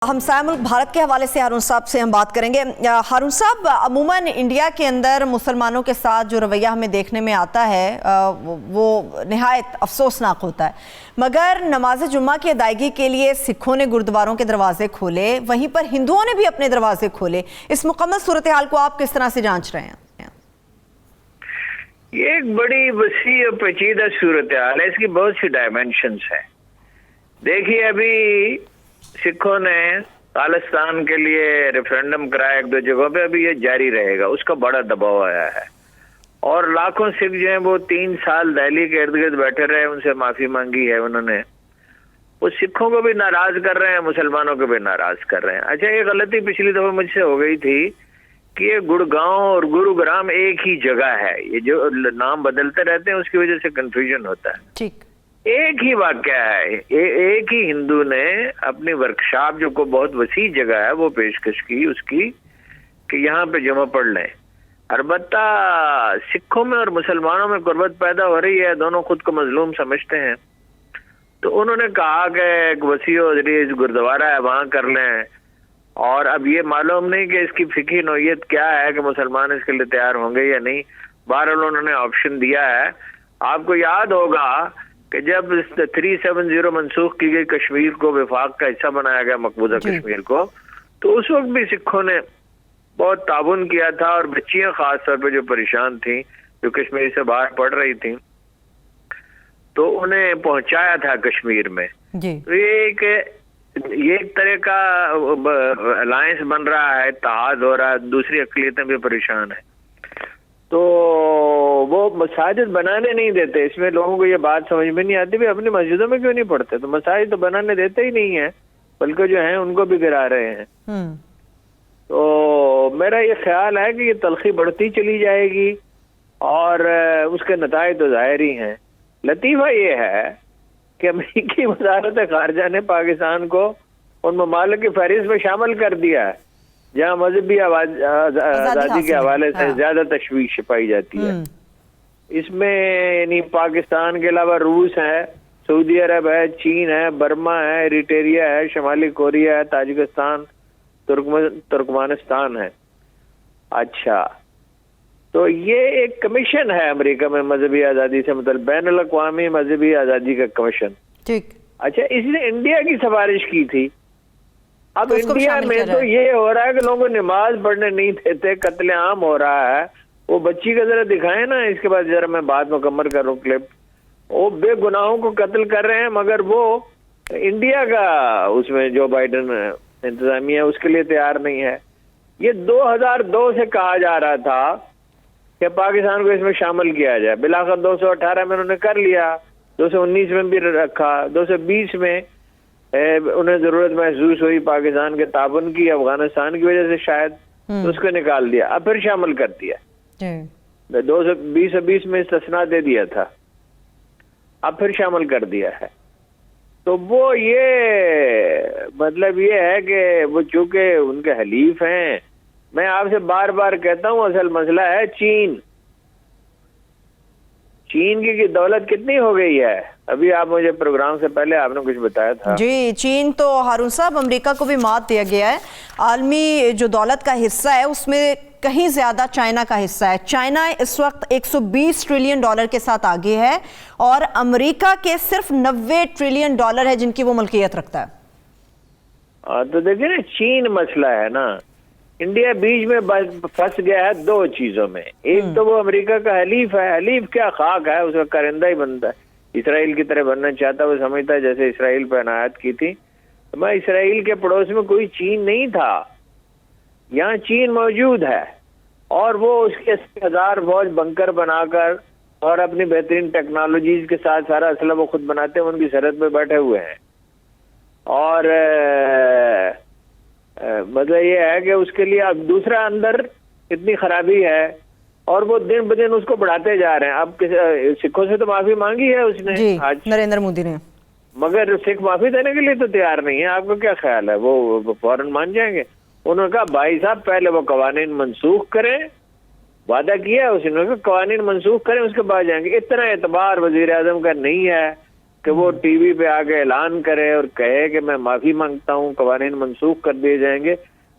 हमसाया मुल्क भारत के हवाले से हारून साहब से हम बात करेंगे। हारून साहब, अमूमन इंडिया के अंदर मुसलमानों के साथ जो रवैया हमें देखने में आता है वो निहायत अफसोसनाक होता है, मगर नमाज जुम्मा की अदायगी के लिए सिखों ने गुरुद्वारों के दरवाजे खोले, वहीं पर हिंदुओं ने भी अपने दरवाजे खोले। इस मुकम्मल सूरत हाल को आप किस तरह से जांच रहे हैं? ये एक बड़ी वसी और पेचीदा सूरत हाल है, इसकी बहुत सी डायमेंशंस हैं। देखिए, अभी सिखों ने खालिस्तान के लिए रेफरेंडम कराया एक दो जगहों पे, अभी ये जारी रहेगा, उसका बड़ा दबाव आया है। और लाखों सिख जो हैं वो 3 साल दिल्ली के इर्द गिर्द बैठे रहे, उनसे माफी मांगी है उन्होंने। वो सिखों को भी नाराज कर रहे हैं, मुसलमानों को भी नाराज कर रहे हैं। अच्छा, ये गलती पिछली दफा मुझसे हो गई थी कि ये गुड़गांव और गुरुग्राम एक ही जगह है, ये जो नाम बदलते रहते हैं उसकी वजह से कंफ्यूजन होता है। ठीक, एक ही वाक्य है, एक ही हिंदू ने अपनी वर्कशॉप जो को बहुत वसी जगह है वो पेशकश की उसकी कि यहाँ पे जमा पढ़ लें। अलबत्ता सिखों में और मुसलमानों में गुर्बत पैदा हो रही है, दोनों खुद को मजलूम समझते हैं। तो उन्होंने कहा कि एक वसी और गुरुद्वारा है वहां कर लें, और अब ये मालूम नहीं कि इसकी फिकी नौयत क्या है कि मुसलमान इसके लिए तैयार होंगे या नहीं। बहरहाल उन्होंने ऑप्शन दिया है। आपको याद होगा कि जब 370 मनसूख की गई कश्मीर को विफाक का हिस्सा बनाया गया, मकबूजा कश्मीर को, तो उस वक्त भी सिखों ने बहुत ताबुन किया था, और बच्चियां खास तौर पे जो परेशान थी, जो कश्मीर से बाहर पढ़ रही थी, तो उन्हें पहुंचाया था कश्मीर में जी। तो ये एक तरह का अलायंस बन रहा है, इत्तेहाद हो रहा है, दूसरी अक़लियतें भी परेशान है। तो वो मसाजिद बनाने नहीं देते। इसमें लोगों को ये बात समझ में नहीं आती, भी अपनी मस्जिदों में क्यों नहीं पढ़ते? तो मसाजिद तो बनाने देते ही नहीं है, बल्कि जो हैं उनको भी गिरा रहे हैं। तो मेरा ये ख्याल है कि ये तलखी बढ़ती चली जाएगी, और उसके नताए तो जाहिर ही हैं। लतीफ़ा ये है कि अमेरिकी वज़ारत ख़ारिजा ने पाकिस्तान को उन ममालिक की फहरिस्त में शामिल कर दिया है जहाँ मजहबी आज़ादी के हवाले से ज्यादा तशवीश पाई जाती है। इसमें यानी पाकिस्तान के अलावा रूस है, सऊदी अरब है, चीन है, बर्मा है, एरिट्रिया है, शुमाली कोरिया है, ताजिकिस्तान, तुर्कमानिस्तान है। अच्छा, तो ये एक कमीशन है अमेरिका में मजहबी आज़ादी से मतलब बैनुल-अक़वामी मजहबी आज़ादी का कमीशन। ठीक। अच्छा, इसने इंडिया की सिफारिश की थी। अब तो इंडिया में तो ये हो रहा है कि लोगों को नमाज पढ़ने नहीं देते, कत्लेआम हो रहा है। वो बच्ची का जरा दिखाए ना, इसके बाद जरा मैं बात मुकम्मल करूं क्लिप। वो बेगुनाहों को कत्ल कर रहे हैं, मगर वो इंडिया का उसमें जो बाइडेन इंतजामिया उसके लिए तैयार नहीं है। ये 2002 से कहा जा रहा था कि पाकिस्तान को इसमें शामिल किया जाए। बिलाखिर 218 में उन्होंने कर लिया, 219 में भी रखा, 220 में उन्हें जरूरत महसूस हुई पाकिस्तान के ताबन की, अफगानिस्तान की वजह से शायद, तो उसको निकाल दिया। अब फिर शामिल कर दिया, 220 में इस्तिस्ना दे दिया था, अब फिर शामिल कर दिया है। तो वो ये मतलब ये है कि वो चूंकि उनके हलीफ हैं। मैं आपसे बार बार कहता हूँ, असल मसला है चीन की दौलत कितनी हो गई है। अभी आप मुझे प्रोग्राम से पहले आपने कुछ बताया था जी। चीन तो हारून साहब अमेरिका को भी मात दिया गया है। आलमी जो दौलत का हिस्सा है उसमें कहीं ज्यादा चाइना का हिस्सा है। चाइना इस वक्त 120 ट्रिलियन डॉलर के साथ आगे है, और अमेरिका के सिर्फ 90 ट्रिलियन डॉलर है जिनकी वो मुल्कियत रखता है। तो देखिए ना, चीन मसला है ना, इंडिया बीच में फंस गया है दो चीजों में। एक तो वो अमेरिका का हलीफ है, हलीफ क्या खाक है, उसका करिंदा ही बनता है। इसराइल की तरह बनना चाहता, वो समझता है जैसे इसराइल पर अनायत की थी। तो मैं इसराइल के पड़ोस में कोई चीन नहीं था, यहाँ चीन मौजूद है, और वो उसके 80,000 फौज बंकर बनाकर और अपनी बेहतरीन टेक्नोलॉजीज के साथ सारा असला वो खुद बनाते हैं, उनकी सरहद पे बैठे हुए हैं। और मतलब ये है कि उसके लिए अब दूसरा अंदर इतनी खराबी है, और वो दिन ब दिन उसको बढ़ाते जा रहे हैं। अब सिखों से तो माफी मांगी है उसने जी, आज नरेंद्र मोदी ने, मगर सिख माफी देने के लिए तो तैयार नहीं है। आपको क्या ख्याल है, वो फौरन मान जाएंगे? उन्होंने कहा भाई साहब पहले वो कवानीन मनसूख करें, वादा किया उसने, कवानीन मनसूख करें, उसके बाद जाएंगे। इतना एतबार वजीर आजम का नहीं है कि वो टीवी पे आके ऐलान करे और कहे कि मैं माफी मांगता हूँ, कवानीन मनसूख कर दिए जाएंगे।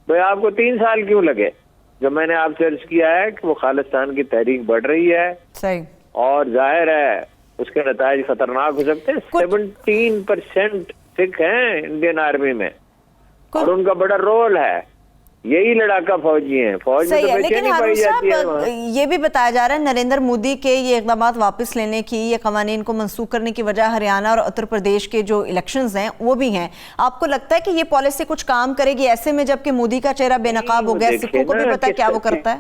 भाई आपको 3 साल क्यों लगे? जब मैंने आपसे अर्ज किया है कि वो खालिस्तान की तहरीक बढ़ रही है सही, और जाहिर है उसके नताइज खतरनाक हो सकते हैं। 17% सिख हैं इंडियन आर्मी में और उनका बड़ा रोल है। यही लड़ाका फौजी हैं, फौज में सही तो है। लेकिन बेचैनी हारून पाई जाती है साहब, वहाँ। ये भी बताया जा रहा है नरेंद्र मोदी के ये इकदाम वापस लेने की, ये कवानीन को मनसूख करने की वजह हरियाणा और उत्तर प्रदेश के जो इलेक्शंस हैं वो भी हैं। आपको लगता है कि ये पॉलिसी कुछ काम करेगी ऐसे में, जबकि मोदी का चेहरा बेनकाब हो गया, सिखों को भी पता है क्या वो करता है?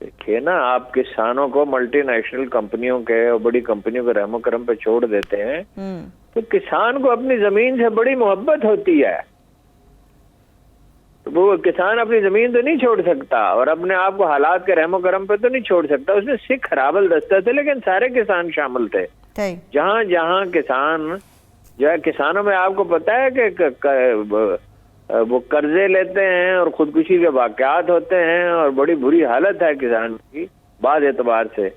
देखिए ना, आप किसानों को मल्टीनेशनल कंपनियों के और बड़ी कंपनियों के रहमो करम पे छोड़ देते हैं, तो किसान को अपनी जमीन से बड़ी मोहब्बत होती है। तो वो किसान अपनी जमीन तो नहीं छोड़ सकता और अपने आप को हालात के रहमो करम पे तो नहीं छोड़ सकता। उसमें सिख हराबल दस्ता थे, लेकिन सारे किसान शामिल थे। जहां जहां किसान, जो किसानों में आपको पता है कि वो कर्जे लेते हैं और खुदकुशी के वाकयात होते हैं और बड़ी बुरी हालत है किसान की बाद एतबार से,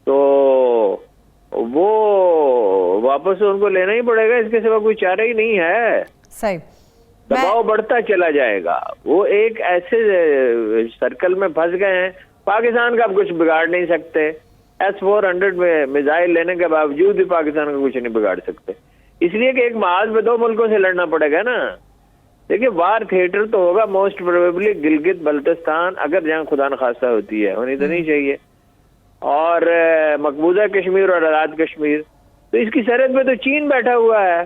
तो वो वापस उनको लेना ही पड़ेगा, इसके सिवा कोई चारा ही नहीं है। सही, दबाव बढ़ता चला जाएगा। वो एक ऐसे सर्कल में फंस गए हैं, पाकिस्तान का आप कुछ बिगाड़ नहीं सकते। S-400 में मिसाइल लेने के बावजूद भी पाकिस्तान का कुछ नहीं बिगाड़ सकते, इसलिए कि एक महाज में 2 मुल्कों से लड़ना पड़ेगा ना। देखिए, वार थिएटर तो होगा मोस्ट प्रोबेबली गिलगित बल्तिस्तान, अगर जहाँ खुदा न खास्ता होती है, होनी तो नहीं चाहिए, और मकबूजा कश्मीर और आजाद कश्मीर। तो इसकी सरहद पे तो चीन बैठा हुआ है।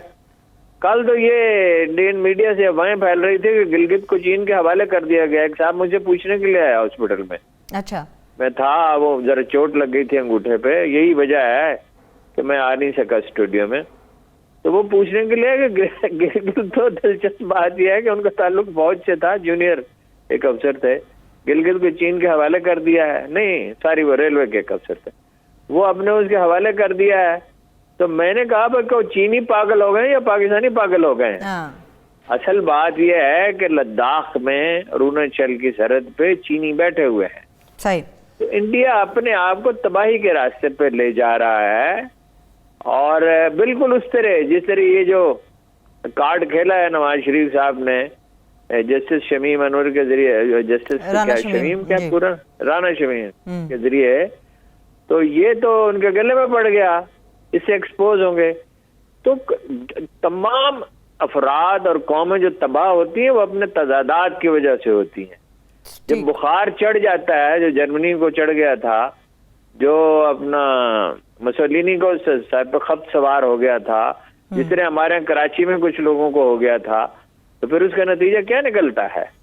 कल तो ये इंडियन मीडिया से अफवाहें फैल रही थी कि गिलगित को चीन के हवाले कर दिया गया। एक साहब मुझे पूछने के लिए आया हॉस्पिटल में, अच्छा, मैं था, वो जरा चोट लग गई थी अंगूठे पे, यही वजह है कि मैं आ नहीं सका स्टूडियो में। तो वो पूछने के लिए कि गिलगित, तो दिलचस्प बात यह है कि उनका ताल्लुक फौज से था, जूनियर एक अफसर थे, गिलगित को चीन के हवाले कर दिया है। नहीं, सॉरी, वो रेलवे के एक अफसर थे, वो अपने उसके हवाले कर दिया है। तो मैंने कहा भाई चीनी पागल हो गए या पाकिस्तानी पागल हो गए? असल बात यह है कि लद्दाख में अरुणाचल की सरहद पे चीनी बैठे हुए हैं। सही। तो इंडिया अपने आप को तबाही के रास्ते पे ले जा रहा है और बिल्कुल उस तरह जिस तरह ये जो कार्ड खेला है नवाज शरीफ साहब ने जस्टिस शमीम अनवर के जरिए, जस्टिस शमीम क्या पूरा राना शमीम के जरिए, तो ये तो उनके गले में पड़ गया, इससे एक्सपोज होंगे। तो तमाम अफराद और कौमें जो तबाह होती हैं वो अपने तजादात की वजह से होती हैं। जब बुखार चढ़ जाता है, जो जर्मनी को चढ़ गया था, जो अपना मुसोलिनी को सर पर खप्त सवार हो गया था, जिस तरह हमारे यहाँ कराची में कुछ लोगों को हो गया था, तो फिर उसका नतीजा क्या निकलता है?